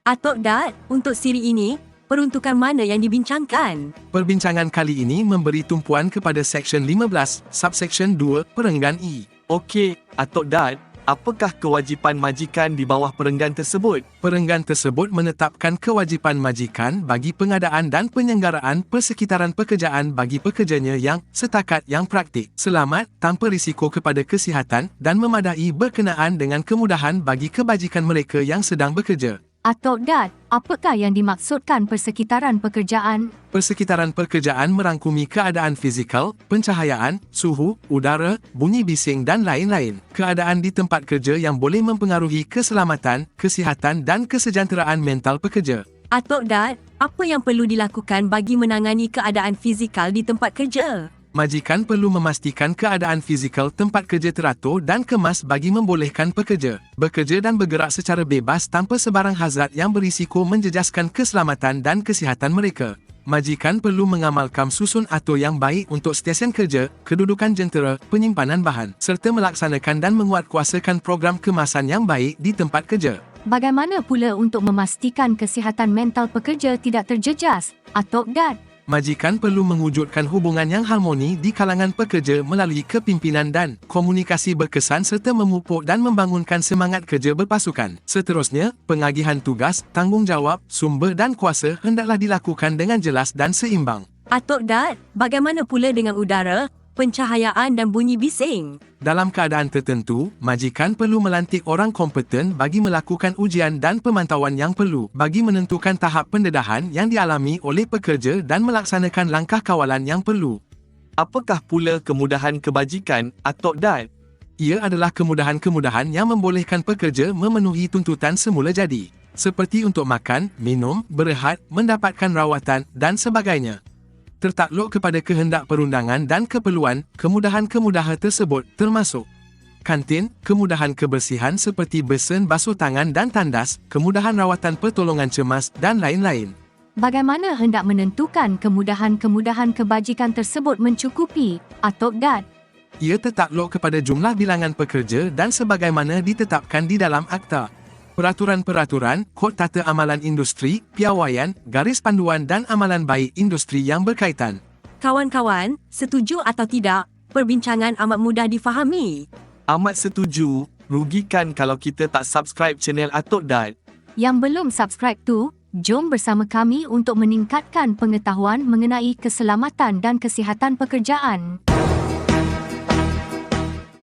Atok Dat, untuk siri ini, peruntukan mana yang dibincangkan? Perbincangan kali ini memberi tumpuan kepada Seksyen 15, Subseksyen 2, Perenggan E. Okey, Atok Dat, apakah kewajipan majikan di bawah perenggan tersebut? Perenggan tersebut menetapkan kewajipan majikan bagi pengadaan dan penyelenggaraan persekitaran pekerjaan bagi pekerjanya yang setakat yang praktik, selamat, tanpa risiko kepada kesihatan dan memadai berkenaan dengan kemudahan bagi kebajikan mereka yang sedang bekerja. Atok Dat, apakah yang dimaksudkan persekitaran pekerjaan? Persekitaran pekerjaan merangkumi keadaan fizikal, pencahayaan, suhu, udara, bunyi bising dan lain-lain. Keadaan di tempat kerja yang boleh mempengaruhi keselamatan, kesihatan dan kesejahteraan mental pekerja. Atok Dat, apa yang perlu dilakukan bagi menangani keadaan fizikal di tempat kerja? Majikan perlu memastikan keadaan fizikal tempat kerja teratur dan kemas bagi membolehkan pekerja bekerja dan bergerak secara bebas tanpa sebarang hazard yang berisiko menjejaskan keselamatan dan kesihatan mereka. Majikan perlu mengamalkan susun atur yang baik untuk stesen kerja, kedudukan jentera, penyimpanan bahan, serta melaksanakan dan menguatkuasakan program kemasan yang baik di tempat kerja. Bagaimana pula untuk memastikan kesihatan mental pekerja tidak terjejas? Atok Dat, Majikan perlu mewujudkan hubungan yang harmoni di kalangan pekerja melalui kepimpinan dan komunikasi berkesan serta memupuk dan membangunkan semangat kerja berpasukan. Seterusnya, pengagihan tugas, tanggungjawab, sumber dan kuasa hendaklah dilakukan dengan jelas dan seimbang. Atok Dat, bagaimana pula dengan udara, pencahayaan dan bunyi bising? Dalam keadaan tertentu, majikan perlu melantik orang kompeten bagi melakukan ujian dan pemantauan yang perlu bagi menentukan tahap pendedahan yang dialami oleh pekerja dan melaksanakan langkah kawalan yang perlu. Apakah pula kemudahan kebajikan, Atok Dat? Ia adalah kemudahan-kemudahan yang membolehkan pekerja memenuhi tuntutan semula jadi, seperti untuk makan, minum, berehat, mendapatkan rawatan dan sebagainya. Tertakluk kepada kehendak perundangan dan keperluan, kemudahan-kemudahan tersebut termasuk kantin, kemudahan kebersihan seperti besen basuh tangan dan tandas, kemudahan rawatan pertolongan cemas dan lain-lain. bagaimana hendak menentukan kemudahan-kemudahan kebajikan tersebut mencukupi? Atok Dat, Ia tertakluk kepada jumlah bilangan pekerja dan sebagaimana ditetapkan di dalam akta. Peraturan-peraturan, kod tata amalan industri, piawaian, garis panduan dan amalan baik industri yang berkaitan. Kawan-kawan, setuju atau tidak, perbincangan amat mudah difahami. Amat setuju, rugikan kalau kita tak subscribe channel Atok Dat. yang belum subscribe tu, jom bersama kami untuk meningkatkan pengetahuan mengenai keselamatan dan kesihatan pekerjaan.